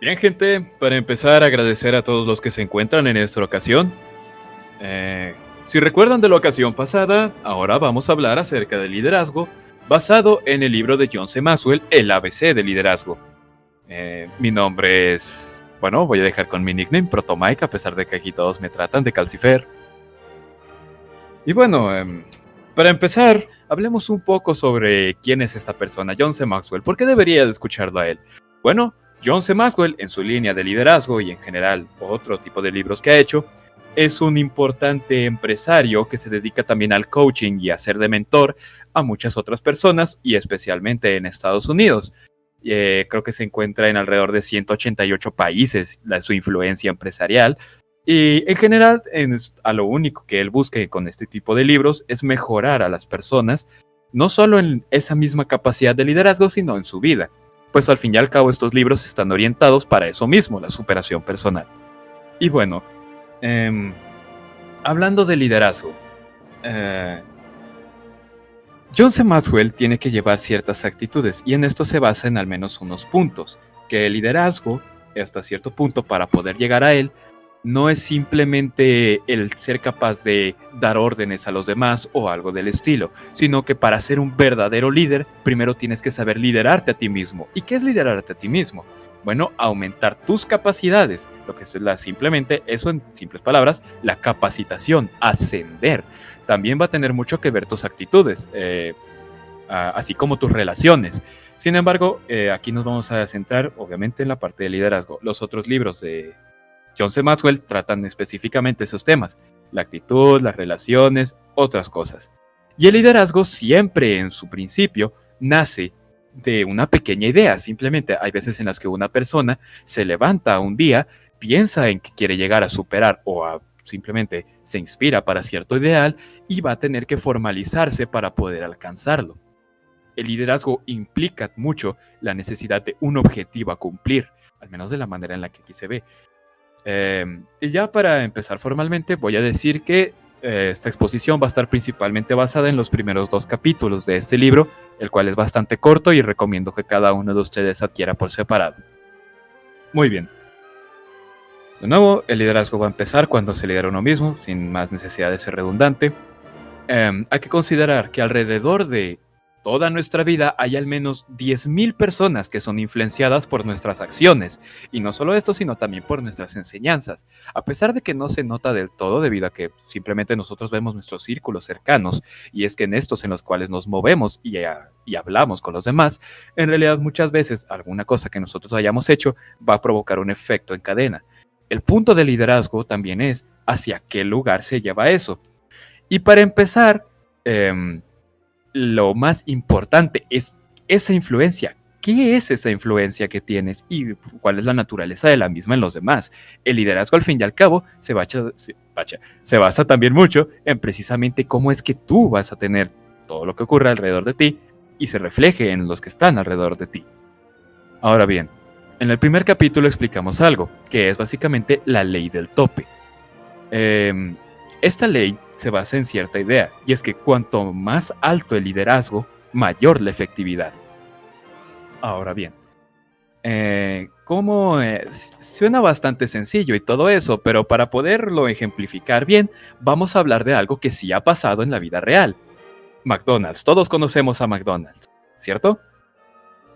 Bien, gente, para empezar, agradecer a todos los que se encuentran en esta ocasión. Si recuerdan de la ocasión pasada, ahora vamos a hablar acerca del liderazgo, basado en el libro de John C. Maxwell, El ABC del liderazgo. Mi nombre es... Bueno, voy a dejar con mi nickname, Protomike, a pesar de que aquí todos me tratan de Calcifer. Y bueno, para empezar, hablemos un poco sobre quién es esta persona, John C. Maxwell. ¿Por qué deberías escucharlo a él? Bueno, John C. Maxwell, en su línea de liderazgo y en general otro tipo de libros que ha hecho, es un importante empresario que se dedica también al coaching y a ser de mentor a muchas otras personas y especialmente en Estados Unidos. Creo que se encuentra en alrededor de 188 países su influencia empresarial. Y en general, a lo único que él busca con este tipo de libros es mejorar a las personas, no solo en esa misma capacidad de liderazgo, sino en su vida. Pues al fin y al cabo estos libros están orientados para eso mismo, la superación personal. Y bueno, hablando de liderazgo, John C. Maxwell tiene que llevar ciertas actitudes y en esto se basa en al menos unos puntos, que el liderazgo, hasta cierto punto para poder llegar a él, no es simplemente el ser capaz de dar órdenes a los demás o algo del estilo, sino que para ser un verdadero líder, primero tienes que saber liderarte a ti mismo. ¿Y qué es liderarte a ti mismo? Bueno, aumentar tus capacidades, lo que es simplemente eso en simples palabras, la capacitación, ascender. También va a tener mucho que ver tus actitudes, así como tus relaciones. Sin embargo, aquí nos vamos a centrar obviamente en la parte de liderazgo. Los otros libros de John C. Maxwell tratan específicamente esos temas, la actitud, las relaciones, otras cosas. Y el liderazgo siempre en su principio nace de una pequeña idea. Simplemente hay veces en las que una persona se levanta un día, piensa en que quiere llegar a superar o simplemente se inspira para cierto ideal y va a tener que formalizarse para poder alcanzarlo. El liderazgo implica mucho la necesidad de un objetivo a cumplir, al menos de la manera en la que aquí se ve. Y ya para empezar formalmente voy a decir que esta exposición va a estar principalmente basada en los primeros 2 capítulos de este libro, el cual es bastante corto y recomiendo que cada uno de ustedes adquiera por separado. Muy bien. De nuevo, el liderazgo va a empezar cuando se lidera uno mismo, sin más necesidad de ser redundante. Hay que considerar que alrededor de toda nuestra vida hay al menos 10.000 personas que son influenciadas por nuestras acciones. Y no solo esto, sino también por nuestras enseñanzas. A pesar de que no se nota del todo debido a que simplemente nosotros vemos nuestros círculos cercanos, y es que en estos en los cuales nos movemos y hablamos con los demás, en realidad muchas veces alguna cosa que nosotros hayamos hecho va a provocar un efecto en cadena. El punto del liderazgo también es hacia qué lugar se lleva eso. Y para empezar, lo más importante es esa influencia. ¿Qué es esa influencia que tienes y cuál es la naturaleza de la misma en los demás? El liderazgo, al fin y al cabo, se basa también mucho en precisamente cómo es que tú vas a tener todo lo que ocurre alrededor de ti y se refleje en los que están alrededor de ti. Ahora bien, en el primer capítulo explicamos algo, que es básicamente la ley del tope. Esta ley se basa en cierta idea, y es que cuanto más alto el liderazgo, mayor la efectividad. Ahora bien, suena bastante sencillo y todo eso, pero para poderlo ejemplificar bien, vamos a hablar de algo que sí ha pasado en la vida real. McDonald's, todos conocemos a McDonald's, ¿cierto?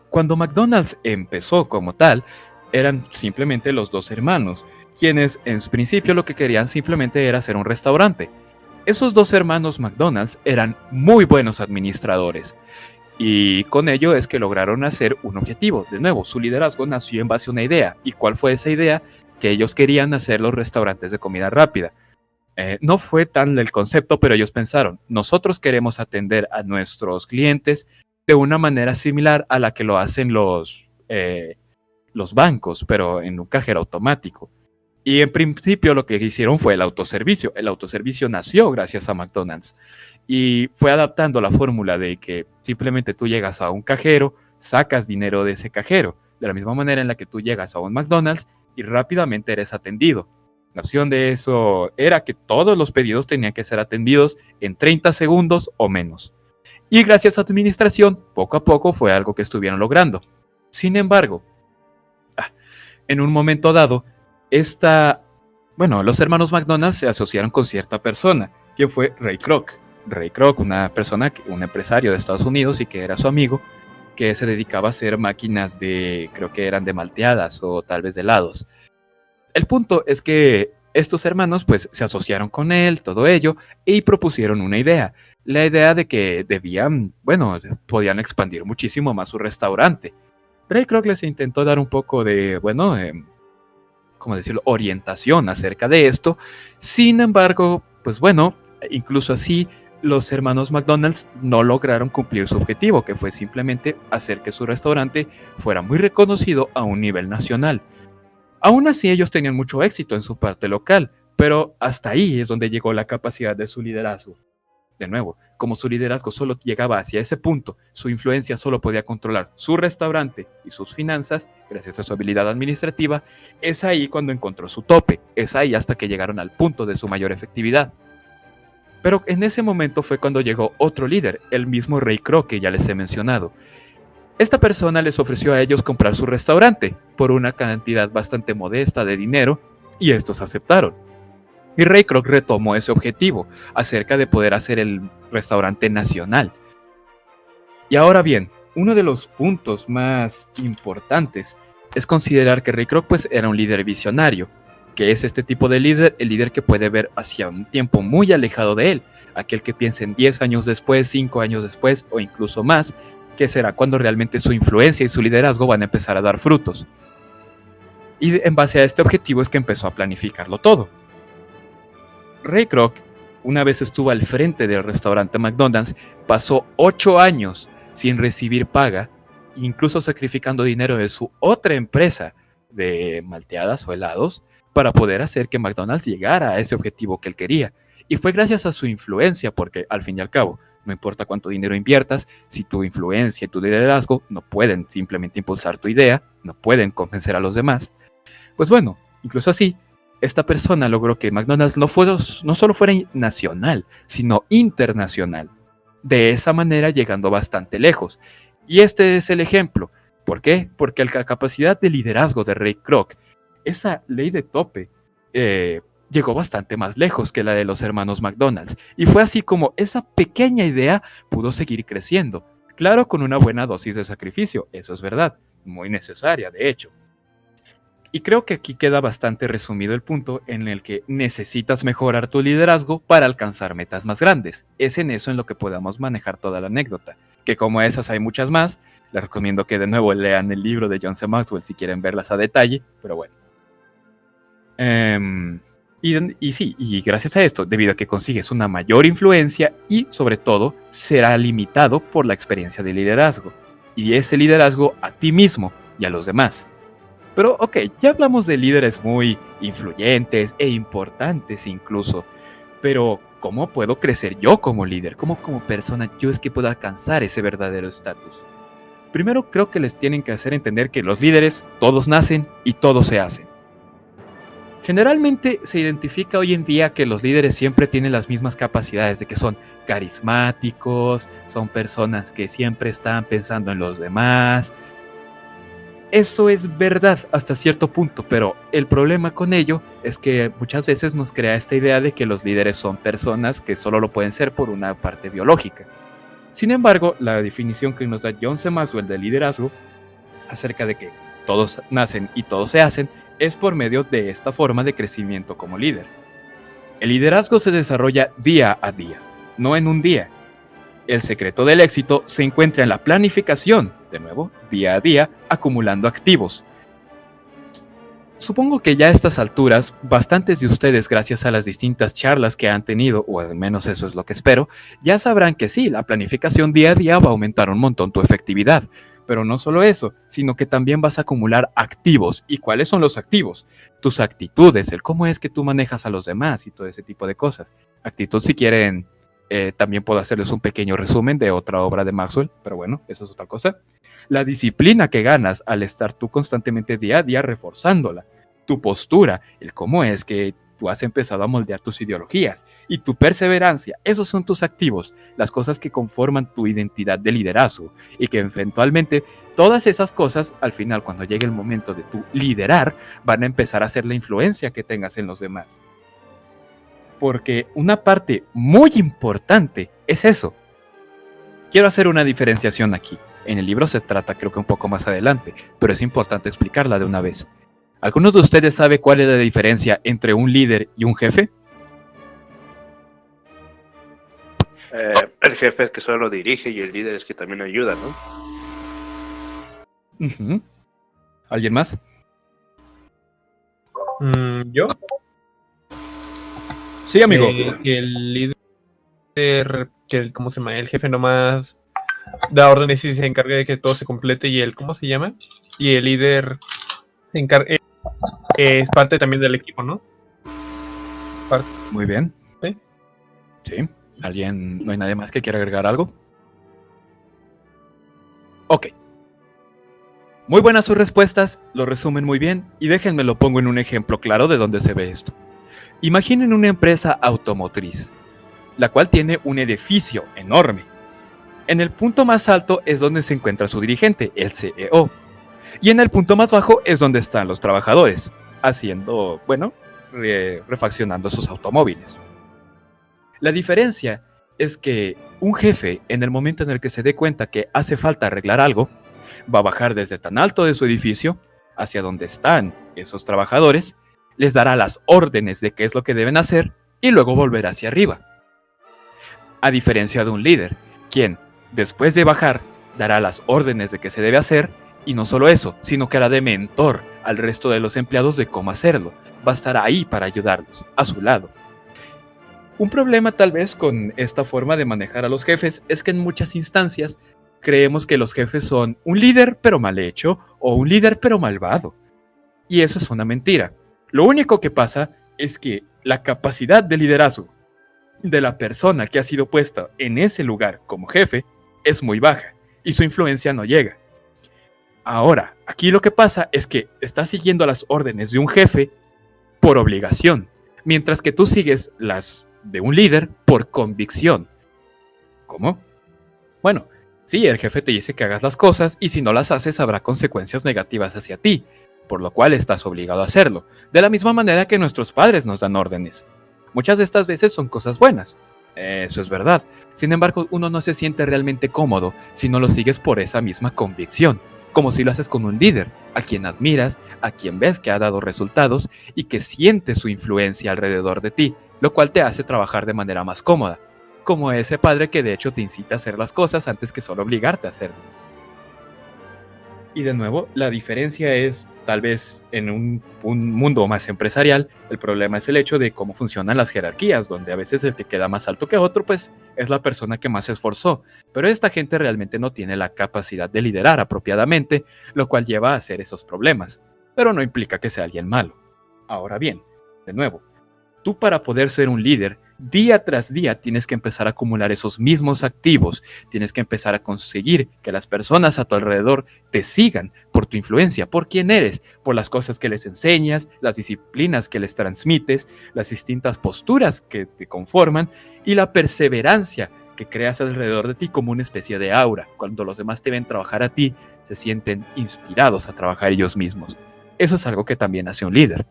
Cuando McDonald's empezó como tal, eran simplemente los 2 hermanos, quienes en su principio lo que querían simplemente era hacer un restaurante. Esos 2 hermanos McDonald's eran muy buenos administradores, y con ello es que lograron hacer un objetivo. De nuevo, su liderazgo nació en base a una idea. ¿Y cuál fue esa idea? Que ellos querían hacer los restaurantes de comida rápida. No fue tan el concepto, pero ellos pensaron, nosotros queremos atender a nuestros clientes de una manera similar a la que lo hacen los bancos, pero en un cajero automático. Y en principio lo que hicieron fue el autoservicio. El autoservicio nació gracias a McDonald's y fue adaptando la fórmula de que simplemente tú llegas a un cajero, sacas dinero de ese cajero, de la misma manera en la que tú llegas a un McDonald's y rápidamente eres atendido. La opción de eso era que todos los pedidos tenían que ser atendidos en 30 segundos o menos. Y gracias a administración, poco a poco fue algo que estuvieron logrando. Sin embargo, En un momento dado, los hermanos McDonald se asociaron con cierta persona, que fue Ray Kroc. Ray Kroc, una persona, un empresario de Estados Unidos y que era su amigo, que se dedicaba a hacer máquinas creo que eran de malteadas o tal vez de helados. El punto es que estos hermanos pues se asociaron con él, todo ello, y propusieron una idea. La idea de que podían expandir muchísimo más su restaurante. Ray Kroc les intentó dar un poco de, ¿cómo decirlo?, orientación acerca de esto. Sin embargo, incluso así, los hermanos McDonald's no lograron cumplir su objetivo, que fue simplemente hacer que su restaurante fuera muy reconocido a un nivel nacional. Aún así, ellos tenían mucho éxito en su parte local, pero hasta ahí es donde llegó la capacidad de su liderazgo. De nuevo, como su liderazgo solo llegaba hacia ese punto, su influencia solo podía controlar su restaurante y sus finanzas, gracias a su habilidad administrativa, es ahí cuando encontró su tope, es ahí hasta que llegaron al punto de su mayor efectividad. Pero en ese momento fue cuando llegó otro líder, el mismo Ray Kroc que ya les he mencionado. Esta persona les ofreció a ellos comprar su restaurante por una cantidad bastante modesta de dinero y estos aceptaron. Y Ray Kroc retomó ese objetivo acerca de poder hacer el restaurante nacional. Y ahora bien, uno de los puntos más importantes es considerar que Ray Kroc era un líder visionario, que es este tipo de líder, el líder que puede ver hacia un tiempo muy alejado de él, aquel que piensa en 10 años después, 5 años después o incluso más, que será cuando realmente su influencia y su liderazgo van a empezar a dar frutos. Y en base a este objetivo es que empezó a planificarlo todo. Ray Kroc, una vez estuvo al frente del restaurante McDonald's, pasó 8 años sin recibir paga, incluso sacrificando dinero de su otra empresa de malteadas o helados, para poder hacer que McDonald's llegara a ese objetivo que él quería. Y fue gracias a su influencia, porque al fin y al cabo, no importa cuánto dinero inviertas, si tu influencia y tu liderazgo no pueden simplemente impulsar tu idea, no pueden convencer a los demás, incluso así, esta persona logró que McDonald's no solo fuera nacional, sino internacional. De esa manera llegando bastante lejos. Y este es el ejemplo. ¿Por qué? Porque la capacidad de liderazgo de Ray Kroc, esa ley de tope, llegó bastante más lejos que la de los hermanos McDonald's. Y fue así como esa pequeña idea pudo seguir creciendo. Claro, con una buena dosis de sacrificio, eso es verdad, muy necesaria de hecho. Y creo que aquí queda bastante resumido el punto en el que necesitas mejorar tu liderazgo para alcanzar metas más grandes. Es en eso en lo que podamos manejar toda la anécdota, que como esas hay muchas más. Les recomiendo que de nuevo lean el libro de John C. Maxwell si quieren verlas a detalle, pero bueno. Y gracias a esto, debido a que consigues una mayor influencia y sobre todo será limitado por la experiencia de liderazgo, y ese liderazgo a ti mismo y a los demás. Pero ok, ya hablamos de líderes muy influyentes e importantes incluso, pero ¿cómo puedo crecer yo como líder? ¿Cómo como persona yo es que puedo alcanzar ese verdadero estatus? Primero creo que les tienen que hacer entender que los líderes todos nacen y todos se hacen. Generalmente se identifica hoy en día que los líderes siempre tienen las mismas capacidades, de que son carismáticos, son personas que siempre están pensando en los demás. Eso es verdad hasta cierto punto, pero el problema con ello es que muchas veces nos crea esta idea de que los líderes son personas que solo lo pueden ser por una parte biológica. Sin embargo, la definición que nos da John C. Maxwell de liderazgo acerca de que todos nacen y todos se hacen es por medio de esta forma de crecimiento como líder. El liderazgo se desarrolla día a día, no en un día. El secreto del éxito se encuentra en la planificación, de nuevo, día a día, acumulando activos. Supongo que ya a estas alturas, bastantes de ustedes, gracias a las distintas charlas que han tenido, o al menos eso es lo que espero, ya sabrán que sí, la planificación día a día va a aumentar un montón tu efectividad. Pero no solo eso, sino que también vas a acumular activos. ¿Y cuáles son los activos? Tus actitudes, el cómo es que tú manejas a los demás y todo ese tipo de cosas. Actitud, si quieren, también puedo hacerles un pequeño resumen de otra obra de Maxwell, pero bueno, eso es otra cosa. La disciplina que ganas al estar tú constantemente día a día reforzándola. Tu postura, el cómo es que tú has empezado a moldear tus ideologías y tu perseverancia. Esos son tus activos, las cosas que conforman tu identidad de liderazgo y que eventualmente todas esas cosas, al final, cuando llegue el momento de tu liderar, van a empezar a ser la influencia que tengas en los demás. Porque una parte muy importante es eso. Quiero hacer una diferenciación aquí. En el libro se trata, creo que un poco más adelante, pero es importante explicarla de una vez. ¿Alguno de ustedes sabe cuál es la diferencia entre un líder y un jefe? El jefe es que solo dirige y el líder es que también ayuda, ¿no? Uh-huh. ¿Alguien más? ¿Yo? Sí, amigo. El líder, ¿cómo se llama? El jefe nomás da órdenes y se encarga de que todo se complete y ¿cómo se llama? Y el líder se encarga, es parte también del equipo, ¿no? Muy bien. ¿Sí? Sí. ¿Alguien, no hay nadie más que quiera agregar algo? Ok. Muy buenas sus respuestas, lo resumen muy bien y déjenme lo pongo en un ejemplo claro de dónde se ve esto. Imaginen una empresa automotriz, la cual tiene un edificio enorme. En el punto más alto es donde se encuentra su dirigente, el CEO. Y en el punto más bajo es donde están los trabajadores, haciendo, refaccionando sus automóviles. La diferencia es que un jefe, en el momento en el que se dé cuenta que hace falta arreglar algo, va a bajar desde tan alto de su edificio hacia donde están esos trabajadores, les dará las órdenes de qué es lo que deben hacer y luego volverá hacia arriba. A diferencia de un líder, quien, después de bajar, dará las órdenes de qué se debe hacer, y no solo eso, sino que hará de mentor al resto de los empleados de cómo hacerlo. Va a estar ahí para ayudarlos, a su lado. Un problema tal vez con esta forma de manejar a los jefes es que en muchas instancias creemos que los jefes son un líder pero mal hecho o un líder pero malvado. Y eso es una mentira. Lo único que pasa es que la capacidad de liderazgo de la persona que ha sido puesta en ese lugar como jefe es muy baja y su influencia no llega. Ahora, aquí lo que pasa es que estás siguiendo las órdenes de un jefe por obligación, mientras que tú sigues las de un líder por convicción. ¿Cómo? Bueno, sí, el jefe te dice que hagas las cosas y si no las haces habrá consecuencias negativas hacia ti, por lo cual estás obligado a hacerlo, de la misma manera que nuestros padres nos dan órdenes. Muchas de estas veces son cosas buenas, eso es verdad. Sin embargo, uno no se siente realmente cómodo si no lo sigues por esa misma convicción, como si lo haces con un líder, a quien admiras, a quien ves que ha dado resultados y que sientes su influencia alrededor de ti, lo cual te hace trabajar de manera más cómoda, como ese padre que de hecho te incita a hacer las cosas antes que solo obligarte a hacerlo. Y de nuevo, la diferencia es, tal vez en un mundo más empresarial, el problema es el hecho de cómo funcionan las jerarquías, donde a veces el que queda más alto que otro, pues es la persona que más se esforzó. Pero esta gente realmente no tiene la capacidad de liderar apropiadamente, lo cual lleva a hacer esos problemas. Pero no implica que sea alguien malo. Ahora bien, de nuevo, tú para poder ser un líder, día tras día tienes que empezar a acumular esos mismos activos, tienes que empezar a conseguir que las personas a tu alrededor te sigan por tu influencia, por quién eres, por las cosas que les enseñas, las disciplinas que les transmites, las distintas posturas que te conforman y la perseverancia que creas alrededor de ti como una especie de aura. Cuando los demás te ven trabajar a ti, se sienten inspirados a trabajar ellos mismos. Eso es algo que también hace un líder.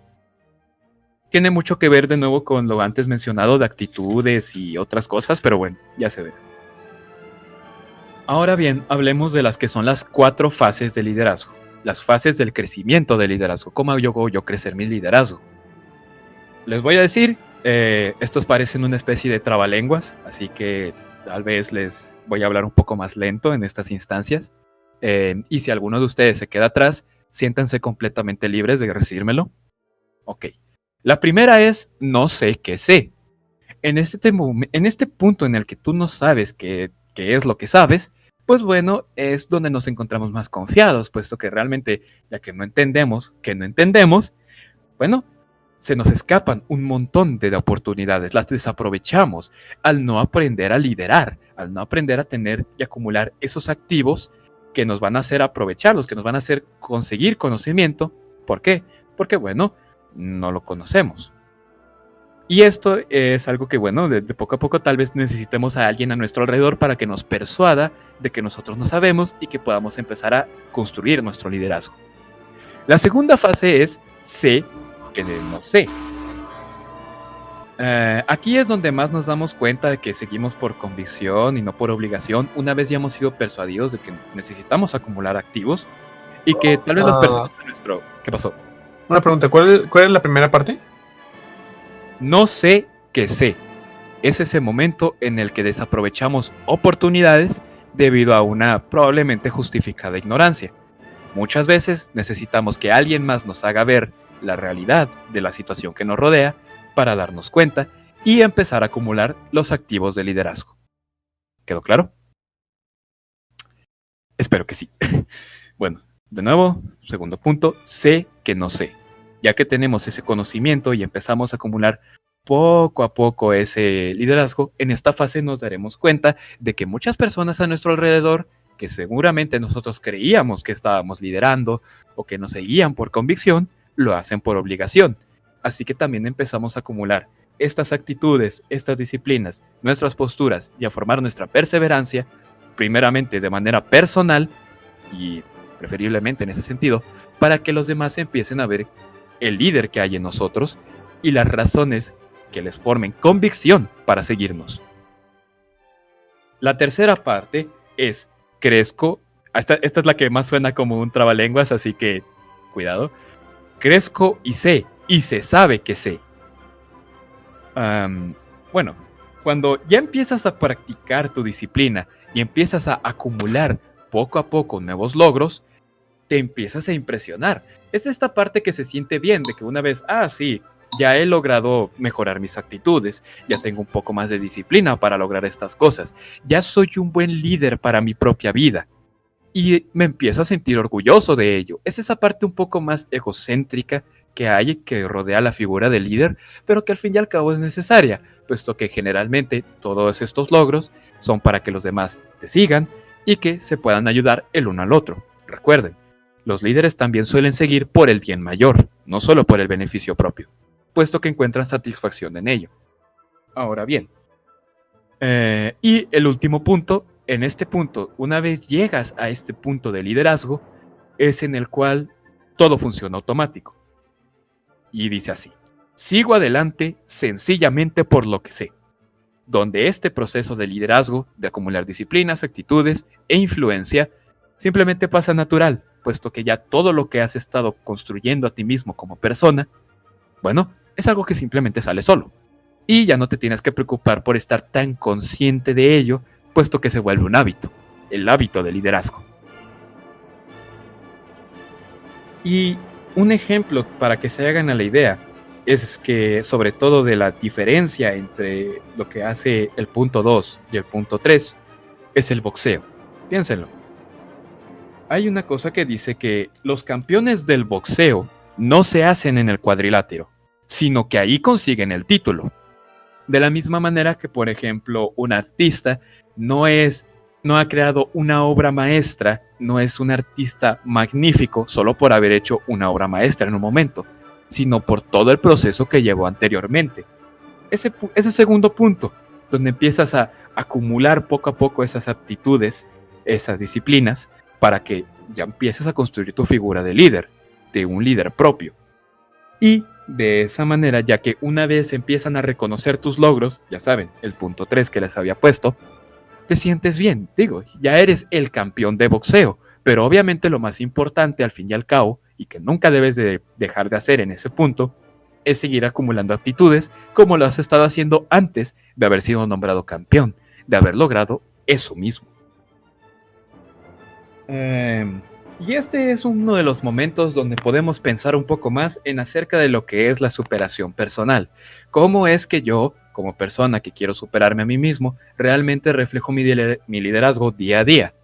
Tiene mucho que ver de nuevo con lo antes mencionado de actitudes y otras cosas, pero bueno, ya se ve. Ahora bien, hablemos de las que son las 4 fases de liderazgo. Las fases del crecimiento del liderazgo. ¿Cómo hago yo crecer mi liderazgo? Les voy a decir, estos parecen una especie de trabalenguas, así que tal vez les voy a hablar un poco más lento en estas instancias. Y si alguno de ustedes se queda atrás, siéntanse completamente libres de recibírmelo. Ok. La primera es, no sé qué sé. En este punto en el que tú no sabes qué es lo que sabes, pues bueno, es donde nos encontramos más confiados, puesto que realmente, ya que no entendemos, bueno, se nos escapan un montón de oportunidades, las desaprovechamos al no aprender a liderar, al no aprender a tener y acumular esos activos que nos van a hacer aprovecharlos, que nos van a hacer conseguir conocimiento. ¿Por qué? Porque bueno, no lo conocemos. Y esto es algo que, bueno, de poco a poco tal vez necesitemos a alguien a nuestro alrededor para que nos persuada de que nosotros no sabemos y que podamos empezar a construir nuestro liderazgo. La segunda fase es sé que no sé. Aquí es donde más nos damos cuenta de que seguimos por convicción y no por obligación, una vez ya hemos sido persuadidos de que necesitamos acumular activos y que tal vez las personas a nuestro... ¿Qué pasó? Una pregunta, ¿cuál es la primera parte? No sé que sé. Es ese momento en el que desaprovechamos oportunidades debido a una probablemente justificada ignorancia. Muchas veces necesitamos que alguien más nos haga ver la realidad de la situación que nos rodea para darnos cuenta y empezar a acumular los activos de liderazgo. ¿Quedó claro? Espero que sí. Bueno, de nuevo, segundo punto, sé que no sé. Ya que tenemos ese conocimiento y empezamos a acumular poco a poco ese liderazgo, en esta fase nos daremos cuenta de que muchas personas a nuestro alrededor, que seguramente nosotros creíamos que estábamos liderando o que nos seguían por convicción, lo hacen por obligación. Así que también empezamos a acumular estas actitudes, estas disciplinas, nuestras posturas y a formar nuestra perseverancia, primeramente de manera personal y preferiblemente en ese sentido, para que los demás empiecen a ver el líder que hay en nosotros y las razones que les formen convicción para seguirnos. La tercera parte es crezco. Esta es la que más suena como un trabalenguas, así que cuidado. Crezco y se sabe que sé. Bueno, cuando ya empiezas a practicar tu disciplina y empiezas a acumular poco a poco nuevos logros, te empiezas a impresionar. Es esta parte que se siente bien, de que una vez, sí, ya he logrado mejorar mis actitudes, ya tengo un poco más de disciplina para lograr estas cosas, ya soy un buen líder para mi propia vida. Y me empiezo a sentir orgulloso de ello. Es esa parte un poco más egocéntrica que hay, que rodea la figura del líder, pero que al fin y al cabo es necesaria, puesto que generalmente todos estos logros son para que los demás te sigan y que se puedan ayudar el uno al otro. Recuerden, los líderes también suelen seguir por el bien mayor, no solo por el beneficio propio, puesto que encuentran satisfacción en ello. Ahora bien, y el último punto, en este punto, una vez llegas a este punto de liderazgo, es en el cual todo funciona automático. Y dice así: sigo adelante sencillamente por lo que sé, donde este proceso de liderazgo, de acumular disciplinas, actitudes e influencia, simplemente pasa natural, puesto que ya todo lo que has estado construyendo a ti mismo como persona, bueno, es algo que simplemente sale solo. Y ya no te tienes que preocupar por estar tan consciente de ello, puesto que se vuelve un hábito, el hábito de liderazgo. Y un ejemplo para que se hagan a la idea es que, sobre todo de la diferencia entre lo que hace el punto 2 y el punto 3, es el boxeo. Piénsenlo. Hay una cosa que dice que los campeones del boxeo no se hacen en el cuadrilátero, sino que ahí consiguen el título. De la misma manera que, por ejemplo, un artista no ha creado una obra maestra, no es un artista magnífico solo por haber hecho una obra maestra en un momento, sino por todo el proceso que llevó anteriormente. Ese segundo punto, donde empiezas a acumular poco a poco esas aptitudes, esas disciplinas, para que ya empieces a construir tu figura de líder, de un líder propio. Y de esa manera, ya que una vez empiezan a reconocer tus logros, ya saben, el punto 3 que les había puesto, te sientes bien, digo, ya eres el campeón de boxeo, pero obviamente lo más importante al fin y al cabo, y que nunca debes de dejar de hacer en ese punto, es seguir acumulando actitudes como lo has estado haciendo antes de haber sido nombrado campeón, de haber logrado eso mismo. Y este es uno de los momentos donde podemos pensar un poco más en acerca de lo que es la superación personal. ¿Cómo es que yo, como persona que quiero superarme a mí mismo, realmente reflejo mi liderazgo día a día?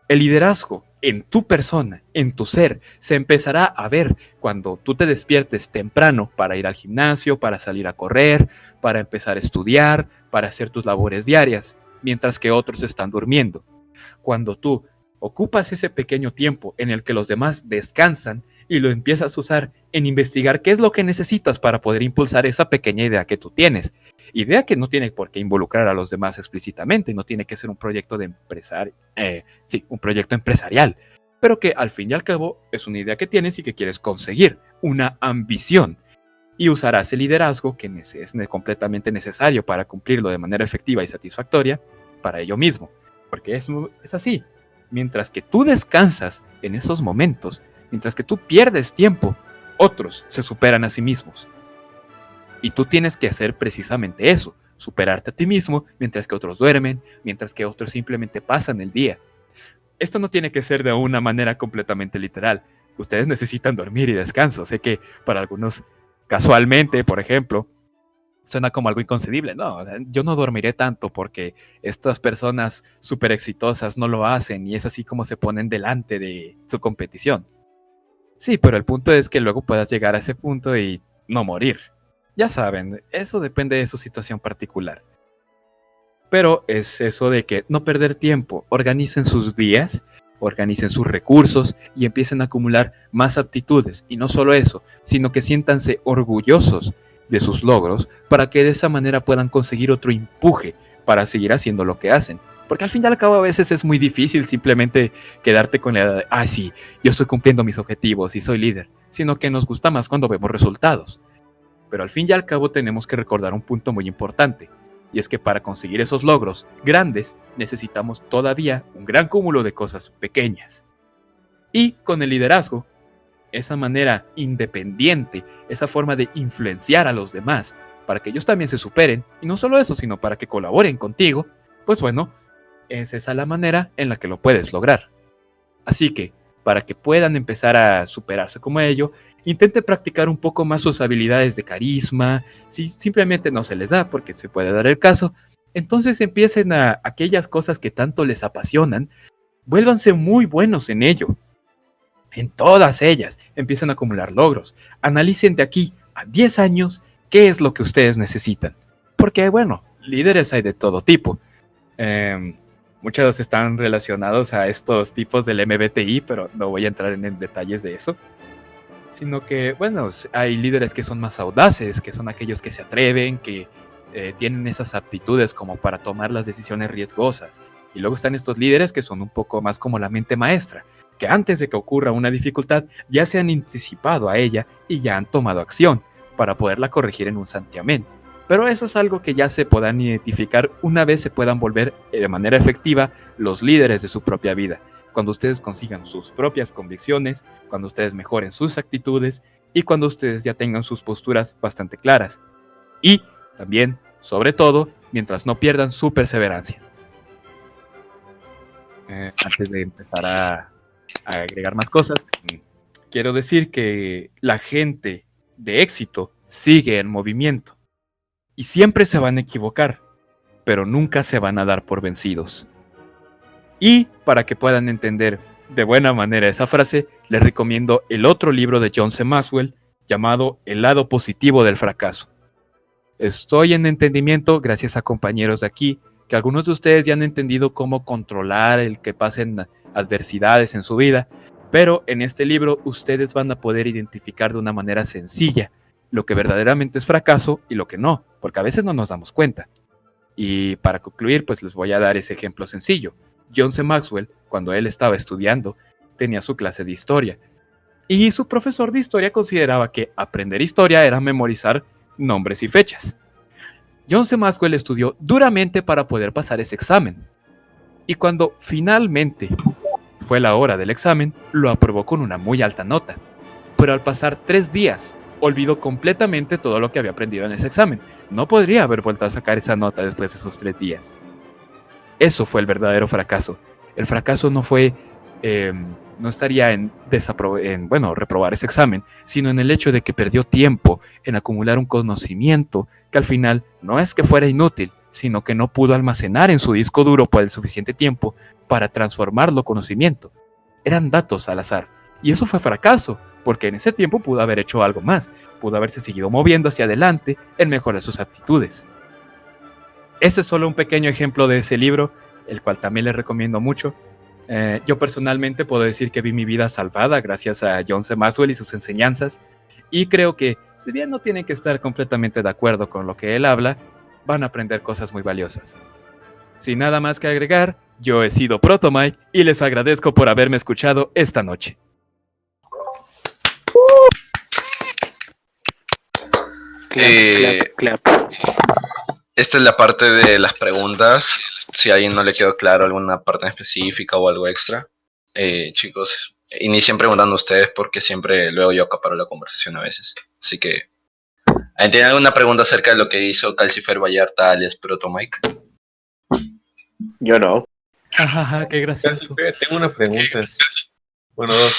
El liderazgo en tu persona, en tu ser, se empezará a ver cuando tú te despiertes temprano para ir al gimnasio, para salir a correr, para empezar a estudiar, para hacer tus labores diarias, mientras que otros están durmiendo. Cuando tú ocupas ese pequeño tiempo en el que los demás descansan, y lo empiezas a usar en investigar qué es lo que necesitas para poder impulsar esa pequeña idea que tú tienes. Idea que no tiene por qué involucrar a los demás explícitamente, no tiene que ser un proyecto de un proyecto empresarial, pero que al fin y al cabo es una idea que tienes y que quieres conseguir, una ambición. Y usarás el liderazgo que es completamente necesario para cumplirlo de manera efectiva y satisfactoria para ello mismo. Porque es así. Mientras que tú descansas en esos momentos, mientras que tú pierdes tiempo, otros se superan a sí mismos. Y tú tienes que hacer precisamente eso, superarte a ti mismo mientras que otros duermen, mientras que otros simplemente pasan el día. Esto no tiene que ser de una manera completamente literal. Ustedes necesitan dormir y descanso. Sé que para algunos, casualmente, por ejemplo, suena como algo inconcebible. No, yo no dormiré tanto porque estas personas súper exitosas no lo hacen y es así como se ponen delante de su competición. Sí, pero el punto es que luego puedas llegar a ese punto y no morir. Ya saben, eso depende de su situación particular. Pero es eso de que no perder tiempo, organicen sus días, organicen sus recursos y empiecen a acumular más aptitudes. Y no solo eso, sino que siéntanse orgullosos de sus logros para que de esa manera puedan conseguir otro empuje para seguir haciendo lo que hacen. Porque al fin y al cabo a veces es muy difícil simplemente quedarte con la idea de, sí, yo estoy cumpliendo mis objetivos y soy líder, sino que nos gusta más cuando vemos resultados. Pero al fin y al cabo tenemos que recordar un punto muy importante, y es que para conseguir esos logros grandes necesitamos todavía un gran cúmulo de cosas pequeñas. Y con el liderazgo, esa manera independiente, esa forma de influenciar a los demás para que ellos también se superen, y no solo eso, sino para que colaboren contigo, pues bueno, es esa la manera en la que lo puedes lograr. Así que, para que puedan empezar a superarse como ello, intenten practicar un poco más sus habilidades de carisma. Si simplemente no se les da, porque se puede dar el caso, entonces empiecen a aquellas cosas que tanto les apasionan, vuélvanse muy buenos en ello. En todas ellas, empiecen a acumular logros. Analicen de aquí a 10 años qué es lo que ustedes necesitan. Porque, bueno, líderes hay de todo tipo. Muchos están relacionados a estos tipos del MBTI, pero no voy a entrar en detalles de eso. Sino que, bueno, hay líderes que son más audaces, que son aquellos que se atreven, que tienen esas aptitudes como para tomar las decisiones riesgosas. Y luego están estos líderes que son un poco más como la mente maestra, que antes de que ocurra una dificultad ya se han anticipado a ella y ya han tomado acción para poderla corregir en un santiamén. Pero eso es algo que ya se puedan identificar una vez se puedan volver de manera efectiva los líderes de su propia vida. Cuando ustedes consigan sus propias convicciones, cuando ustedes mejoren sus actitudes y cuando ustedes ya tengan sus posturas bastante claras. Y también, sobre todo, mientras no pierdan su perseverancia. Antes de empezar a agregar más cosas, quiero decir que la gente de éxito sigue en movimiento. Y siempre se van a equivocar, pero nunca se van a dar por vencidos. Y para que puedan entender de buena manera esa frase, les recomiendo el otro libro de John C. Maxwell llamado El lado positivo del fracaso. Estoy en entendimiento, gracias a compañeros de aquí, que algunos de ustedes ya han entendido cómo controlar el que pasen adversidades en su vida, pero en este libro ustedes van a poder identificar de una manera sencilla lo que verdaderamente es fracaso y lo que no, porque a veces no nos damos cuenta. Y para concluir, pues les voy a dar ese ejemplo sencillo. John C. Maxwell, cuando él estaba estudiando, tenía su clase de historia. Y su profesor de historia consideraba que aprender historia era memorizar nombres y fechas. John C. Maxwell estudió duramente para poder pasar ese examen. Y cuando finalmente fue la hora del examen, lo aprobó con una muy alta nota. Pero al pasar 3 días, olvidó completamente todo lo que había aprendido en ese examen. No podría haber vuelto a sacar esa nota después de esos 3 días. Eso fue el verdadero fracaso. El fracaso no fue, no estaría en reprobar ese examen, sino en el hecho de que perdió tiempo en acumular un conocimiento que al final no es que fuera inútil, sino que no pudo almacenar en su disco duro por el suficiente tiempo para transformarlo en conocimiento. Eran datos al azar. Y eso fue fracaso, porque en ese tiempo pudo haber hecho algo más, pudo haberse seguido moviendo hacia adelante en mejorar sus aptitudes. Ese es solo un pequeño ejemplo de ese libro, el cual también les recomiendo mucho. Yo personalmente puedo decir que vi mi vida salvada gracias a John C. Maxwell y sus enseñanzas, y creo que, si bien no tienen que estar completamente de acuerdo con lo que él habla, van a aprender cosas muy valiosas. Sin nada más que agregar, yo he sido Protomike y les agradezco por haberme escuchado esta noche. Clap. Esta es la parte de las preguntas. Si a alguien no le quedó claro alguna parte en específica o algo extra, chicos, inicien preguntando ustedes porque siempre luego yo acaparo la conversación a veces. Así que, ¿tienen alguna pregunta acerca de lo que hizo Calcifer Vallarta alias Protomike? Yo no. Jajaja, qué gracioso. Tengo una pregunta. Bueno, dos.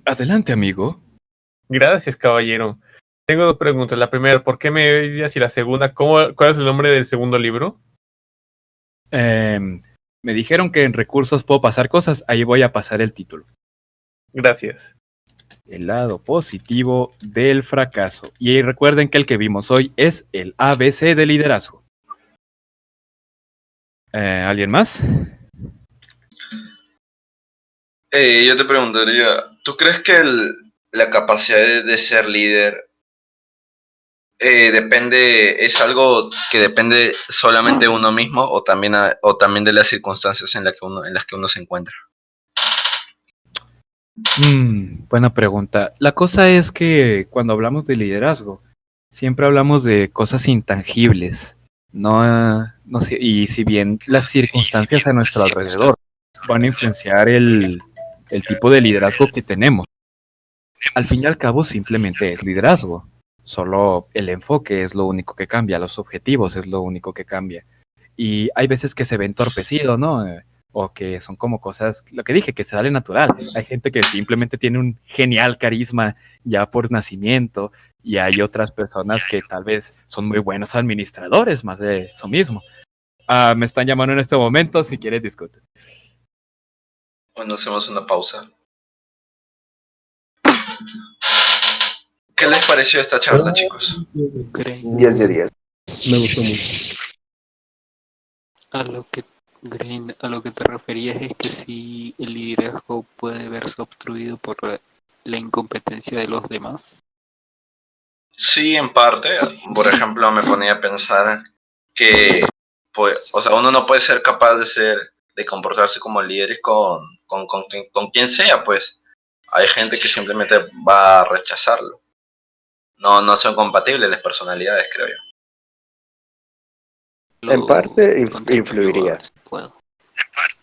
Adelante, amigo. Gracias, caballero. Tengo dos preguntas. La primera, ¿por qué medias? Y la segunda, ¿cuál es el nombre del segundo libro? Me dijeron que en recursos puedo pasar cosas, ahí voy a pasar el título. Gracias. El lado positivo del fracaso. Y recuerden que el que vimos hoy es el ABC de liderazgo. ¿Alguien más? Yo te preguntaría, ¿tú crees que la capacidad de ser líder es algo que depende solamente de uno mismo o también de las circunstancias en las que uno se encuentra? Buena pregunta. La cosa es que cuando hablamos de liderazgo, siempre hablamos de cosas intangibles. No sé, y si bien las circunstancias a nuestro alrededor van a influenciar el tipo de liderazgo que tenemos, al fin y al cabo simplemente es liderazgo. Solo el enfoque es lo único que cambia, los objetivos es lo único que cambia. Y hay veces que se ve entorpecido, ¿no? O que son como cosas, lo que dije, que se sale natural. Hay gente que simplemente tiene un genial carisma ya por nacimiento, y hay otras personas que tal vez son muy buenos administradores, más de eso mismo. Me están llamando en este momento, si quieres discutir. Bueno, hacemos una pausa. ¿Qué les pareció esta charla, chicos? 10 de 10. Me gustó mucho. A lo que te referías es que si el liderazgo puede verse obstruido por la incompetencia de los demás. Sí, en parte. Por ejemplo, me ponía a pensar que, pues, o sea, uno no puede ser capaz de comportarse como líder con quien sea, pues. Hay gente que simplemente va a rechazarlo. No son compatibles las personalidades, creo yo. En parte Contra influiría. si puedo.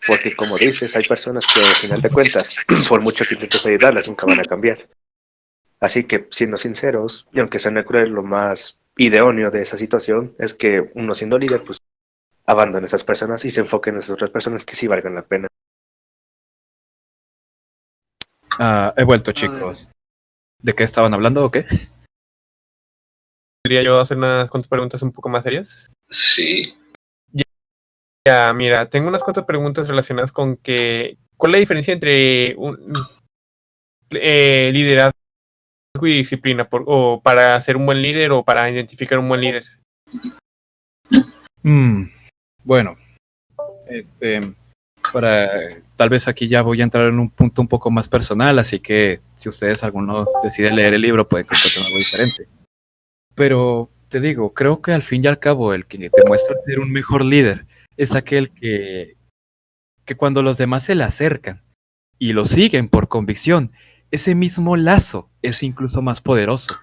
Porque como dices, hay personas que al final de cuentas, por mucho que intentes ayudarlas, nunca van a cambiar. Así que, siendo sinceros, y aunque suene cruel, lo más idóneo de esa situación es que uno siendo líder, pues abandone a esas personas y se enfoque en esas otras personas que sí valgan la pena. He vuelto, chicos. ¿De qué estaban hablando o qué? ¿Podría yo hacer unas cuantas preguntas un poco más serias? Sí. Ya, mira, tengo unas cuantas preguntas relacionadas con que... ¿Cuál es la diferencia entre un liderazgo y disciplina? O para ser un buen líder o para identificar un buen líder. Bueno, tal vez aquí ya voy a entrar en un punto un poco más personal, así que si ustedes alguno deciden leer el libro puede encontrar algo diferente. Pero te digo, creo que al fin y al cabo el que demuestra ser un mejor líder es aquel que cuando los demás se le acercan y lo siguen por convicción, ese mismo lazo es incluso más poderoso.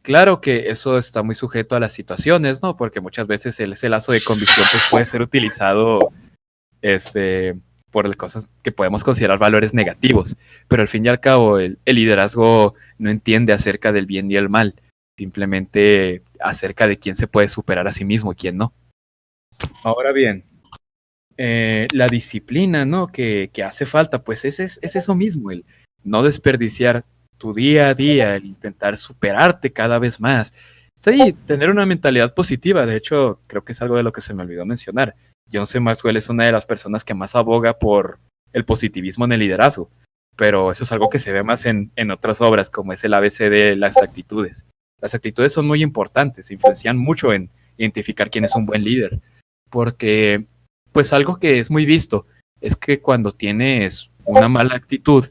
Claro que eso está muy sujeto a las situaciones, ¿no? Porque muchas veces ese lazo de convicción pues, puede ser utilizado por cosas que podemos considerar valores negativos. Pero al fin y al cabo, el liderazgo no entiende acerca del bien y el mal, simplemente acerca de quién se puede superar a sí mismo y quién no. Ahora bien, la disciplina, ¿no? Que hace falta, pues es eso mismo, el no desperdiciar tu día a día, el intentar superarte cada vez más. Sí, tener una mentalidad positiva. De hecho, creo que es algo de lo que se me olvidó mencionar. John C. Maxwell es una de las personas que más aboga por el positivismo en el liderazgo, pero eso es algo que se ve más en otras obras, como es el ABC de las actitudes. Las actitudes son muy importantes, influencian mucho en identificar quién es un buen líder, porque pues algo que es muy visto es que cuando tienes una mala actitud,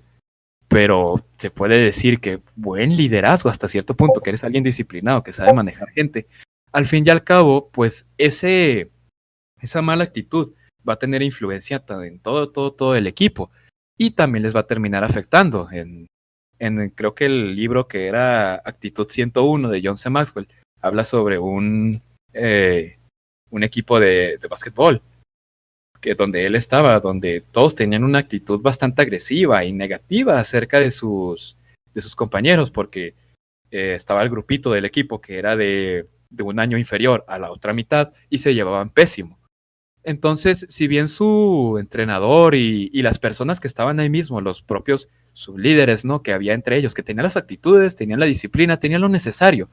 pero se puede decir que buen liderazgo hasta cierto punto, que eres alguien disciplinado, que sabe manejar gente, al fin y al cabo, pues esa mala actitud va a tener influencia en todo el equipo y también les va a terminar afectando. Creo que el libro que era Actitud 101 de John C. Maxwell habla sobre un equipo de básquetbol donde él estaba, donde todos tenían una actitud bastante agresiva y negativa acerca de sus compañeros, porque estaba el grupito del equipo que era de un año inferior a la otra mitad y se llevaban pésimo. Entonces, si bien su entrenador y las personas que estaban ahí mismo, los propios sublíderes, ¿no? Que había entre ellos, que tenían las actitudes, tenían la disciplina, tenían lo necesario,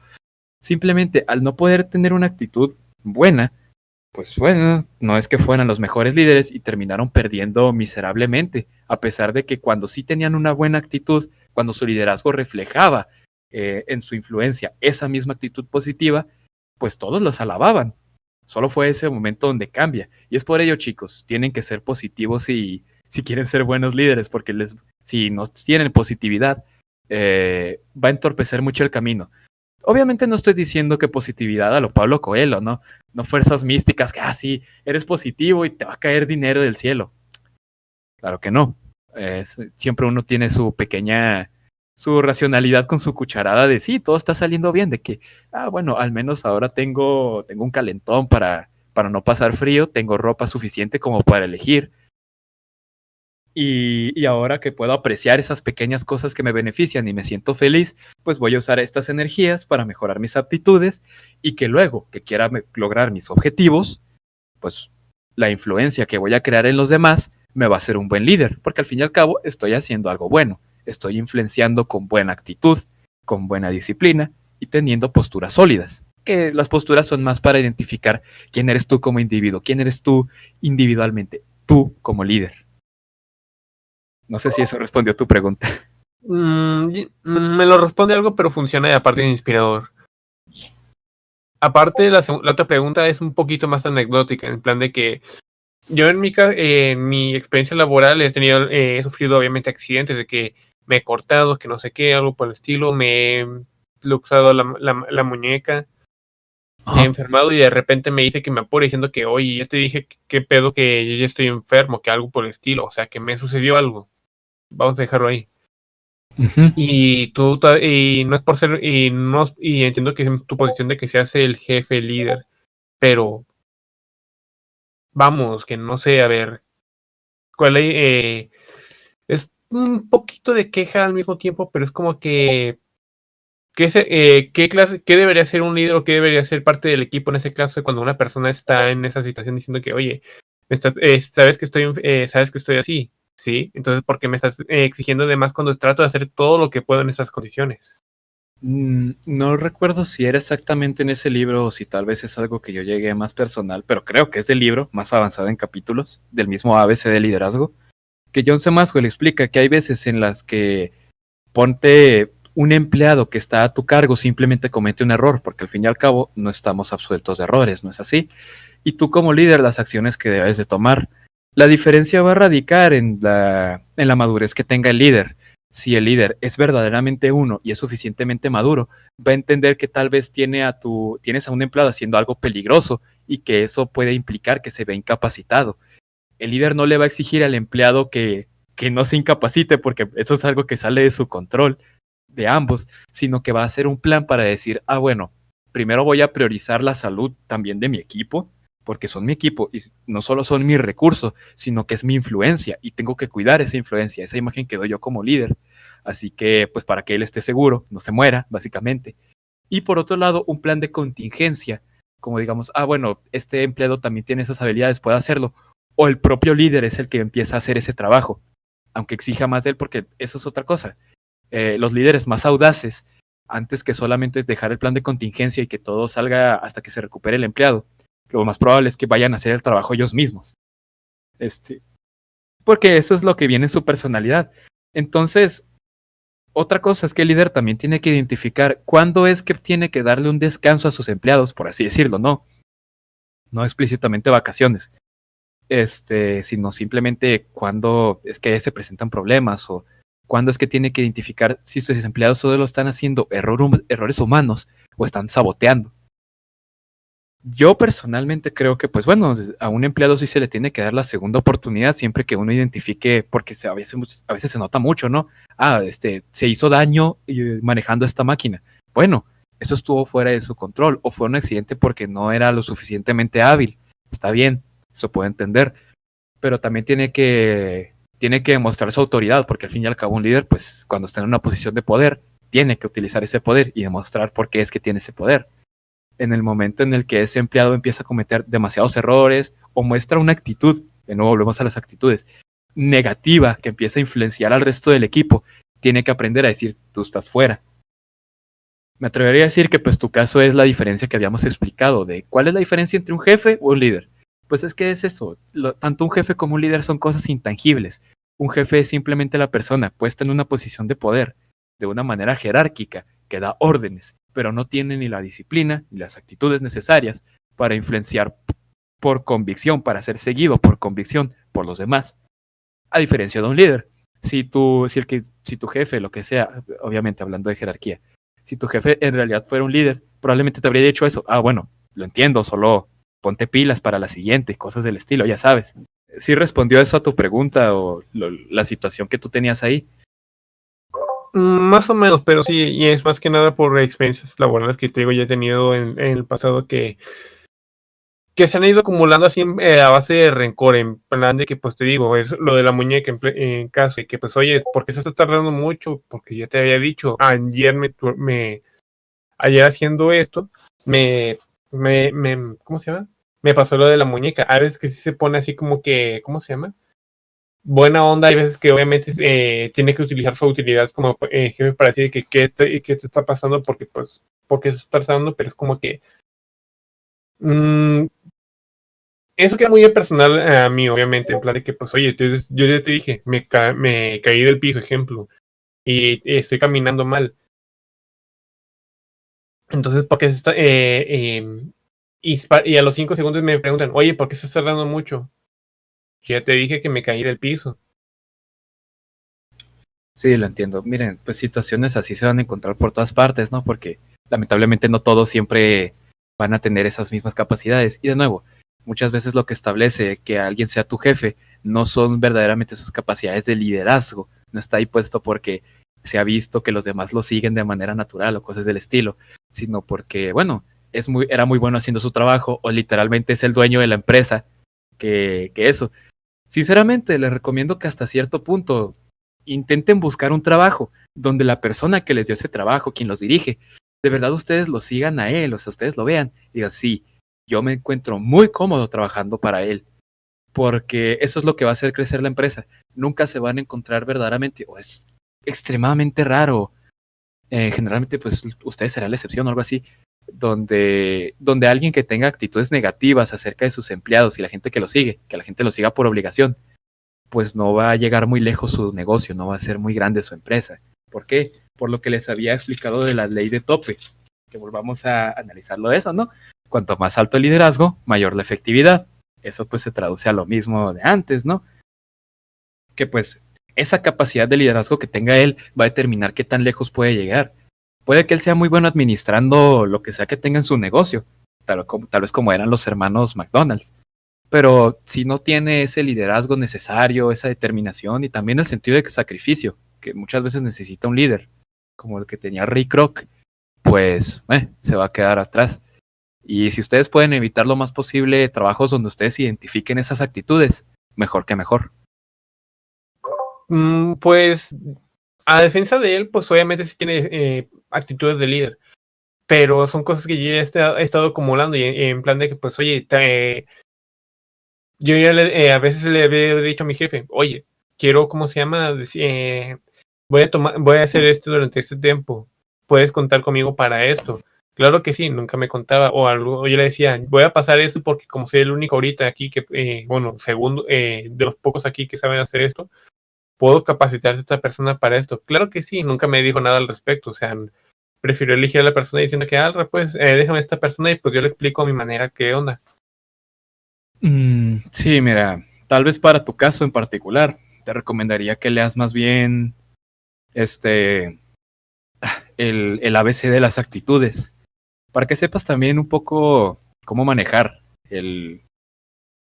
simplemente al no poder tener una actitud buena, pues bueno, no es que fueran los mejores líderes y terminaron perdiendo miserablemente, a pesar de que cuando sí tenían una buena actitud, cuando su liderazgo reflejaba en su influencia esa misma actitud positiva, pues todos los alababan. Solo fue ese momento donde cambia. Y es por ello, chicos, tienen que ser positivos si quieren ser buenos líderes, porque si no tienen positividad, va a entorpecer mucho el camino. Obviamente no estoy diciendo que positividad a lo Pablo Coelho, ¿no? No fuerzas místicas que, sí, eres positivo y te va a caer dinero del cielo. Claro que no. Siempre uno tiene su racionalidad con su cucharada de sí, todo está saliendo bien, de que, bueno, al menos ahora tengo un calentón para no pasar frío, tengo ropa suficiente como para elegir. Y ahora que puedo apreciar esas pequeñas cosas que me benefician y me siento feliz, pues voy a usar estas energías para mejorar mis aptitudes y que luego que quiera lograr mis objetivos, pues la influencia que voy a crear en los demás me va a hacer un buen líder, porque al fin y al cabo estoy haciendo algo bueno, estoy influenciando con buena actitud, con buena disciplina y teniendo posturas sólidas, que las posturas son más para identificar quién eres tú como individuo, quién eres tú individualmente, tú como líder. No sé si eso respondió a tu pregunta. Me lo responde algo, pero funciona y aparte es inspirador. Aparte, la otra pregunta es un poquito más anecdótica, en el plan de que yo en mi experiencia laboral he sufrido obviamente accidentes de que me he cortado, que no sé qué, algo por el estilo, me he luxado la muñeca, me he enfermado y de repente me dice que me apure diciendo que, oye, ya te dije qué pedo, que yo ya estoy enfermo, que algo por el estilo, o sea, que me sucedió algo. Vamos a dejarlo ahí. Uh-huh. Y no es por ser, y entiendo que es tu posición de que seas el jefe, el líder, pero vamos, que no sé, a ver, ¿cuál es un poquito de queja al mismo tiempo, pero es como que ¿qué debería ser un líder o qué debería ser parte del equipo en ese caso cuando una persona está en esa situación diciendo que, oye, sabes que estoy así? ¿Sí? Entonces, ¿por qué me estás exigiendo de más cuando trato de hacer todo lo que puedo en esas condiciones? No recuerdo si era exactamente en ese libro o si tal vez es algo que yo llegué más personal, pero creo que es del libro, más avanzado en capítulos, del mismo ABC de liderazgo, que John C. Maxwell explica que hay veces en las que ponte un empleado que está a tu cargo simplemente comete un error, porque al fin y al cabo no estamos absueltos de errores, ¿no es así? Y tú como líder las acciones que debes de tomar. La diferencia va a radicar en la madurez que tenga el líder. Si el líder es verdaderamente uno y es suficientemente maduro, va a entender que tal vez tienes a un empleado haciendo algo peligroso y que eso puede implicar que se vea incapacitado. El líder no le va a exigir al empleado que no se incapacite porque eso es algo que sale de su control, de ambos, sino que va a hacer un plan para decir, bueno, primero voy a priorizar la salud también de mi equipo, porque son mi equipo y no solo son mi recurso, sino que es mi influencia y tengo que cuidar esa influencia, esa imagen que doy yo como líder. Así que, pues para que él esté seguro, no se muera, básicamente. Y por otro lado, un plan de contingencia, como digamos, bueno, este empleado también tiene esas habilidades, puede hacerlo, o el propio líder es el que empieza a hacer ese trabajo, aunque exija más de él, porque eso es otra cosa. Los líderes más audaces, antes que solamente dejar el plan de contingencia y que todo salga hasta que se recupere el empleado, lo más probable es que vayan a hacer el trabajo ellos mismos. Porque eso es lo que viene en su personalidad. Entonces, otra cosa es que el líder también tiene que identificar cuándo es que tiene que darle un descanso a sus empleados, por así decirlo, no explícitamente vacaciones. sino simplemente cuando es que se presentan problemas o cuando es que tiene que identificar si sus empleados solo están haciendo errores humanos o están saboteando. Yo personalmente creo que, pues bueno, a un empleado sí se le tiene que dar la segunda oportunidad siempre que uno identifique, porque a veces se nota mucho, ¿no? Se hizo daño manejando esta máquina. Bueno, eso estuvo fuera de su control o fue un accidente porque no era lo suficientemente hábil. Está bien, eso puedo entender, pero también tiene que demostrar su autoridad, porque al fin y al cabo un líder, pues cuando está en una posición de poder, tiene que utilizar ese poder y demostrar por qué es que tiene ese poder. En el momento en el que ese empleado empieza a cometer demasiados errores o muestra una actitud, de nuevo volvemos a las actitudes, negativa que empieza a influenciar al resto del equipo, tiene que aprender a decir, tú estás fuera. Me atrevería a decir que pues tu caso es la diferencia que habíamos explicado de cuál es la diferencia entre un jefe o un líder. Pues es que es eso, tanto un jefe como un líder son cosas intangibles. Un jefe es simplemente la persona puesta en una posición de poder, de una manera jerárquica, que da órdenes, pero no tiene ni la disciplina ni las actitudes necesarias para influenciar por convicción, para ser seguido por convicción por los demás. A diferencia de un líder, si tu jefe, lo que sea, obviamente hablando de jerarquía, si tu jefe en realidad fuera un líder, probablemente te habría dicho eso. Ah, bueno, lo entiendo, solo ponte pilas para la siguiente, cosas del estilo, ya sabes. ¿Sí respondió eso a tu pregunta o la situación que tú tenías ahí? Más o menos, pero sí, y es más que nada por experiencias laborales que te digo, ya he tenido en el pasado que se han ido acumulando así a base de rencor, en plan de que, pues te digo, es lo de la muñeca en caso de que, pues, oye, ¿por qué se está tardando mucho? Porque ya te había dicho, ayer haciendo esto, ¿cómo se llama? Me pasó lo de la muñeca. A veces que sí se pone así como que, ¿cómo se llama? Buena onda, hay veces que obviamente tiene que utilizar su utilidad como jefe para decir que qué te está pasando, porque se está pasando, pero es como que eso queda muy personal a mí, obviamente, en plan de que, pues, oye, yo ya te dije, me caí del piso, ejemplo, y estoy caminando mal. Entonces, ¿por qué se está...? Y a los 5 segundos me preguntan, oye, ¿por qué se está tardando mucho? Yo ya te dije que me caí del piso. Sí, lo entiendo. Miren, pues situaciones así se van a encontrar por todas partes, ¿no? Porque lamentablemente no todos siempre van a tener esas mismas capacidades. Y de nuevo, muchas veces lo que establece que alguien sea tu jefe no son verdaderamente sus capacidades de liderazgo. No está ahí puesto porque se ha visto que los demás lo siguen de manera natural o cosas del estilo, sino porque, bueno, era muy bueno haciendo su trabajo o literalmente es el dueño de la empresa que eso. Sinceramente, les recomiendo que hasta cierto punto intenten buscar un trabajo donde la persona que les dio ese trabajo, quien los dirige, de verdad ustedes lo sigan a él, o sea, ustedes lo vean y digan, sí, yo me encuentro muy cómodo trabajando para él, porque eso es lo que va a hacer crecer la empresa. Nunca se van a encontrar verdaderamente, o es extremadamente raro, generalmente pues ustedes serán la excepción o algo así, donde alguien que tenga actitudes negativas acerca de sus empleados y la gente que lo sigue, que la gente lo siga por obligación, pues no va a llegar muy lejos su negocio, no va a ser muy grande su empresa. ¿Por qué? Por lo que les había explicado de la ley de tope, que volvamos a analizarlo eso, ¿no? Cuanto más alto el liderazgo, mayor la efectividad. Eso pues se traduce a lo mismo de antes, ¿no? Que pues esa capacidad de liderazgo que tenga él va a determinar qué tan lejos puede llegar. Puede que él sea muy bueno administrando lo que sea que tenga en su negocio, tal vez como eran los hermanos McDonald's. Pero si no tiene ese liderazgo necesario, esa determinación y también el sentido de sacrificio, que muchas veces necesita un líder, como el que tenía Ray Kroc, pues se va a quedar atrás. Y si ustedes pueden evitar lo más posible trabajos donde ustedes identifiquen esas actitudes, mejor que mejor. Pues, a defensa de él, pues obviamente sí tiene actitudes de líder, pero son cosas que yo ya he estado acumulando y en plan de que, pues, oye, yo ya a veces le había dicho a mi jefe, oye, quiero, ¿cómo se llama? Voy a hacer esto durante este tiempo, puedes contar conmigo para esto. Claro que sí, nunca me contaba, o yo le decía, voy a pasar eso porque como soy el único ahorita aquí que, bueno, segundo, de los pocos aquí que saben hacer esto, puedo capacitar a esta persona para esto. Claro que sí, nunca me dijo nada al respecto, o sea, prefirió elegir a la persona diciendo que, pues, déjame a esta persona y pues yo le explico a mi manera qué onda. Sí, mira, tal vez para tu caso en particular, te recomendaría que leas más bien este el ABC de las actitudes, para que sepas también un poco cómo manejar el,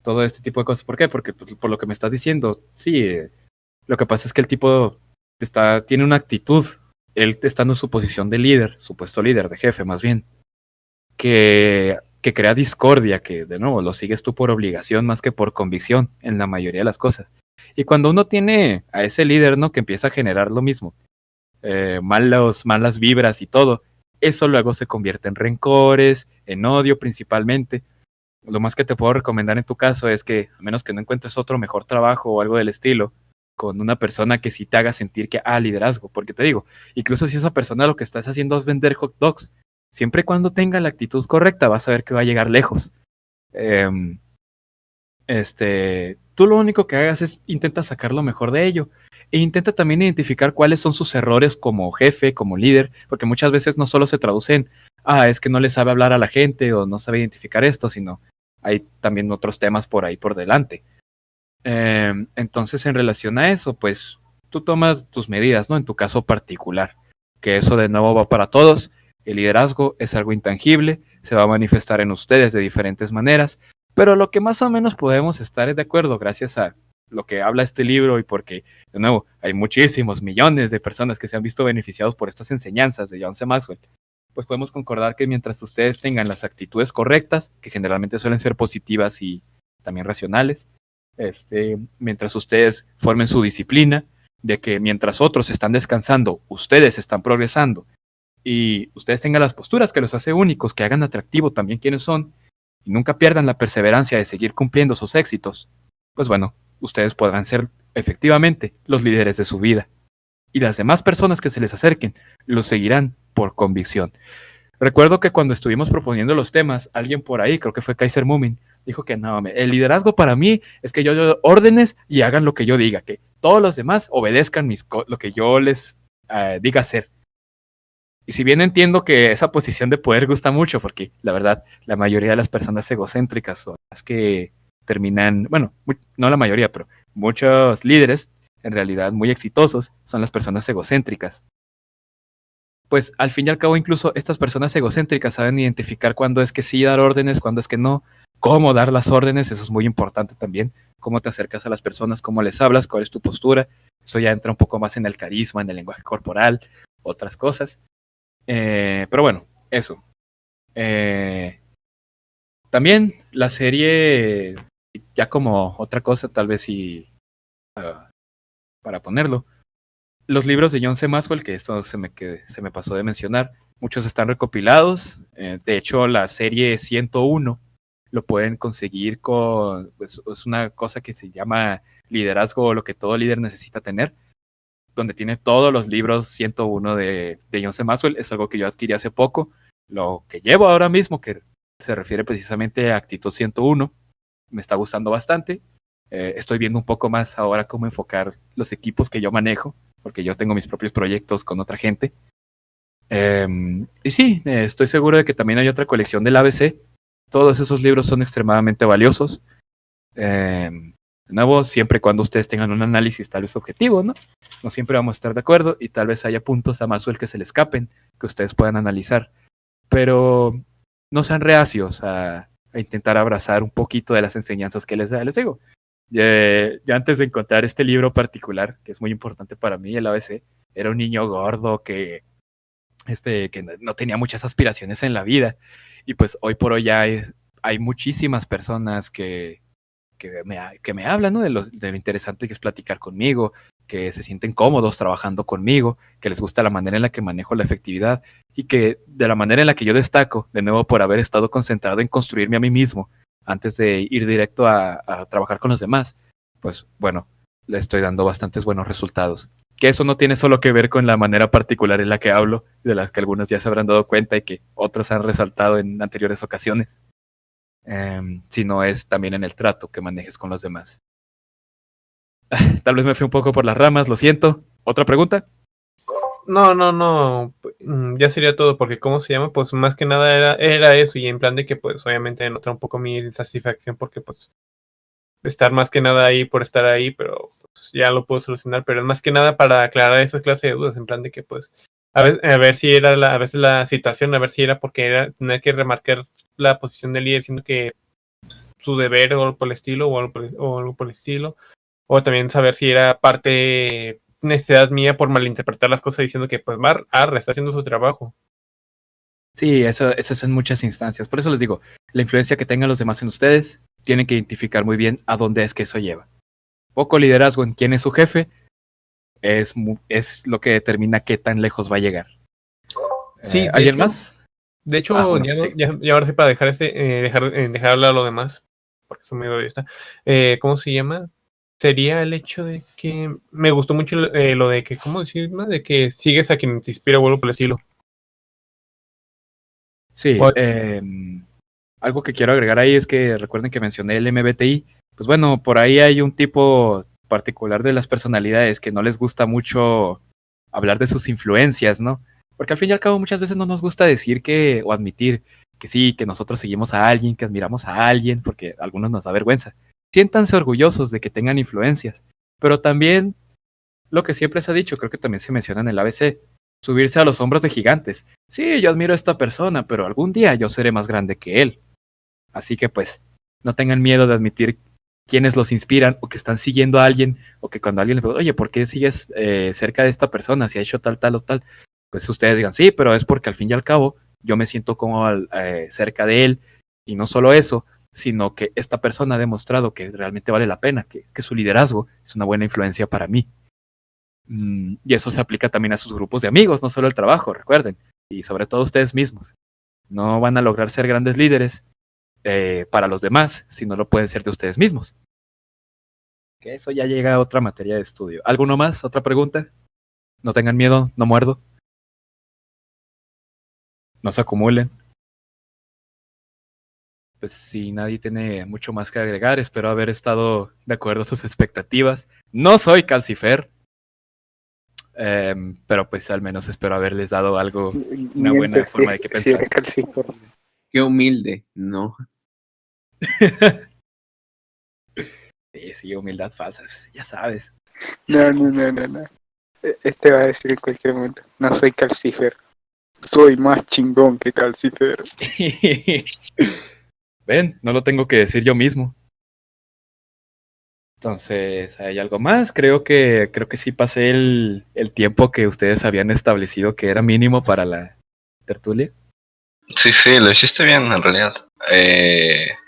todo este tipo de cosas. ¿Por qué? Porque pues, por lo que me estás diciendo, sí, lo que pasa es que el tipo tiene una actitud, él está en su posición de líder, supuesto líder, de jefe más bien, que crea discordia, que de nuevo lo sigues tú por obligación más que por convicción en la mayoría de las cosas. Y cuando uno tiene a ese líder, ¿no? Que empieza a generar lo mismo, malas vibras y todo, eso luego se convierte en rencores, en odio principalmente. Lo más que te puedo recomendar en tu caso es que, a menos que no encuentres otro mejor trabajo o algo del estilo, con una persona que sí te haga sentir que, liderazgo, porque te digo, incluso si esa persona lo que estás haciendo es vender hot dogs, siempre y cuando tenga la actitud correcta, vas a ver que va a llegar lejos. Eh, tú lo único que hagas es intenta sacar lo mejor de ello e intenta también identificar cuáles son sus errores como jefe, como líder, porque muchas veces no solo se traducen, es que no le sabe hablar a la gente o no sabe identificar esto, sino hay también otros temas por ahí por delante. Entonces, en relación a eso, pues tú tomas tus medidas, ¿no? En tu caso particular, que eso de nuevo va para todos. El liderazgo es algo intangible, se va a manifestar en ustedes de diferentes maneras, pero lo que más o menos podemos estar de acuerdo gracias a lo que habla este libro y porque, de nuevo, hay muchísimos millones de personas que se han visto beneficiados por estas enseñanzas de John C. Maxwell, pues podemos concordar que mientras ustedes tengan las actitudes correctas, que generalmente suelen ser positivas y también racionales, mientras ustedes formen su disciplina, de que mientras otros están descansando, ustedes están progresando y ustedes tengan las posturas que los hace únicos, que hagan atractivo también quiénes son y nunca pierdan la perseverancia de seguir cumpliendo sus éxitos, pues bueno, ustedes podrán ser efectivamente los líderes de su vida y las demás personas que se les acerquen los seguirán por convicción. Recuerdo que cuando estuvimos proponiendo los temas, alguien por ahí, creo que fue Kaiser Mumin, dijo que no, el liderazgo para mí es que yo doy órdenes y hagan lo que yo diga, que todos los demás obedezcan lo que yo les diga hacer. Y si bien entiendo que esa posición de poder gusta mucho, porque la verdad, la mayoría de las personas egocéntricas son las que terminan, bueno, no la mayoría, pero muchos líderes, en realidad muy exitosos, son las personas egocéntricas. Pues al fin y al cabo incluso estas personas egocéntricas saben identificar cuándo es que sí dar órdenes, cuándo es que no, cómo dar las órdenes, eso es muy importante también, cómo te acercas a las personas, cómo les hablas, cuál es tu postura, eso ya entra un poco más en el carisma, en el lenguaje corporal, otras cosas. Pero bueno, eso. También la serie, ya como otra cosa, tal vez sí, para ponerlo, los libros de John C. Maxwell, que esto se me pasó de mencionar, muchos están recopilados. De hecho, la serie 101 lo pueden conseguir con, pues, es una cosa que se llama liderazgo, lo que todo líder necesita tener, donde tiene todos los libros 101 de John C. Maxwell. Es algo que yo adquirí hace poco. Lo que llevo ahora mismo, que se refiere precisamente a Actitud 101, me está gustando bastante. Estoy viendo un poco más ahora cómo enfocar los equipos que yo manejo, porque yo tengo mis propios proyectos con otra gente. Y sí, estoy seguro de que también hay otra colección del ABC. Todos esos libros son extremadamente valiosos. De nuevo, siempre y cuando ustedes tengan un análisis tal vez objetivo, ¿no? No siempre vamos a estar de acuerdo y tal vez haya puntos a Maxwell que se le escapen, que ustedes puedan analizar. Pero no sean reacios a intentar abrazar un poquito de las enseñanzas que les da. Les digo, yo antes de encontrar este libro particular, que es muy importante para mí, el ABC, era un niño gordo que no tenía muchas aspiraciones en la vida. Y pues hoy por hoy ya hay muchísimas personas que me hablan, ¿no? de lo interesante que es platicar conmigo, que se sienten cómodos trabajando conmigo, que les gusta la manera en la que manejo la efectividad y que de la manera en la que yo destaco, de nuevo por haber estado concentrado en construirme a mí mismo antes de ir directo a trabajar con los demás, pues bueno, le estoy dando bastantes buenos resultados. Que eso no tiene solo que ver con la manera particular en la que hablo, de la que algunos ya se habrán dado cuenta y que otros han resaltado en anteriores ocasiones, sino es también en el trato que manejes con los demás. Tal vez me fui un poco por las ramas, lo siento. ¿Otra pregunta? No, ya sería todo, porque ¿cómo se llama? Pues más que nada era eso, y en plan de que pues obviamente nota un poco mi insatisfacción, porque pues estar más que nada ahí por estar ahí, pero pues, ya lo puedo solucionar, pero es más que nada para aclarar esas clases de dudas, en plan de que pues a ver si era a veces la situación, a ver si era porque era tener que remarcar la posición del líder, siendo que su deber o algo por el estilo, o algo por el estilo, o también saber si era parte necesidad mía por malinterpretar las cosas diciendo que pues Arre está haciendo su trabajo. Sí, eso es en muchas instancias. Por eso les digo, la influencia que tengan los demás en ustedes, tienen que identificar muy bien a dónde es que eso lleva. Poco liderazgo en quién es su jefe es lo que determina qué tan lejos va a llegar. Sí, de ¿Alguien hecho, más? de hecho, Bueno, ya, pues sí. ya ahora sí para dejar dejar hablar lo demás, porque eso me está. ¿Cómo se llama? Sería el hecho de que me gustó mucho lo de que, ¿cómo decir? ¿No? De que sigues a quien te inspira o algo por el estilo. Sí, O- algo que quiero agregar ahí es que recuerden que mencioné el MBTI. Pues bueno, por ahí hay un tipo particular de las personalidades que no les gusta mucho hablar de sus influencias, ¿no? Porque al fin y al cabo muchas veces no nos gusta decir que o admitir que sí, que nosotros seguimos a alguien, que admiramos a alguien, porque a algunos nos da vergüenza. Siéntanse orgullosos de que tengan influencias, pero también lo que siempre se ha dicho, creo que también se menciona en el ABC, subirse a los hombros de gigantes. Sí, yo admiro a esta persona, pero algún día yo seré más grande que él. Así que pues, no tengan miedo de admitir quiénes los inspiran o que están siguiendo a alguien o que cuando alguien les pregunta, oye, ¿por qué sigues cerca de esta persona si ha hecho tal, tal o tal? Pues ustedes digan, sí, pero es porque al fin y al cabo yo me siento como cerca de él y no solo eso, sino que esta persona ha demostrado que realmente vale la pena, que su liderazgo es una buena influencia para mí. Y eso se aplica también a sus grupos de amigos, no solo el trabajo, recuerden. Y sobre todo ustedes mismos. No van a lograr ser grandes líderes para los demás si no lo pueden ser de ustedes mismos. Que eso ya llega a otra materia de estudio. ¿Alguno más? ¿Otra pregunta? No tengan miedo, no muerdo. No se acumulen. Pues si nadie tiene mucho más que agregar, espero haber estado de acuerdo a sus expectativas. No soy Calcifer, pero pues al menos espero haberles dado algo, una buena Mientras forma de qué si pensar. eres calcifer. Qué humilde, ¿no? Sí, humildad falsa, ya sabes. No. Este va a decir en cualquier momento. No soy calcifer. Soy más chingón que calcifer. Ven, no lo tengo que decir yo mismo. Entonces, ¿hay algo más? Creo que sí pasé el tiempo que ustedes habían establecido que era mínimo para la tertulia. Sí, lo hiciste bien en realidad.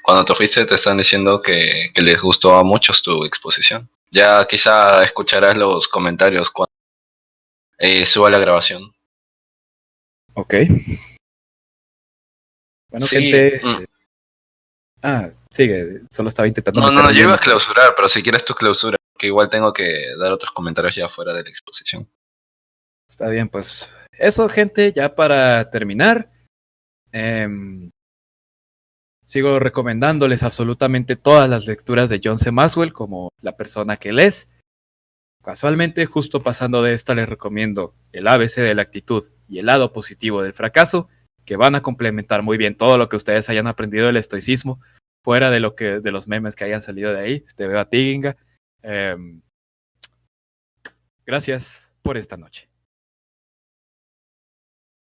Cuando te fuiste te están diciendo que les gustó a muchos tu exposición. Ya quizá escucharás los comentarios cuando suba la grabación. Ok. Bueno, Sí, gente. Sigue. Solo estaba intentando no, meter yo iba a relleno. clausurar, pero si quieres tu clausura, que igual tengo que dar otros comentarios ya fuera de la exposición. Está bien, pues. Eso, gente, ya para terminar. em, Sigo recomendándoles absolutamente todas las lecturas de John C. Maxwell como la persona que él es. Casualmente, justo pasando de esta, les recomiendo el ABC de la actitud y el lado positivo del fracaso, que van a complementar muy bien todo lo que ustedes hayan aprendido del estoicismo, fuera de de los memes que hayan salido de ahí, de Beba Tiginga. Gracias por esta noche.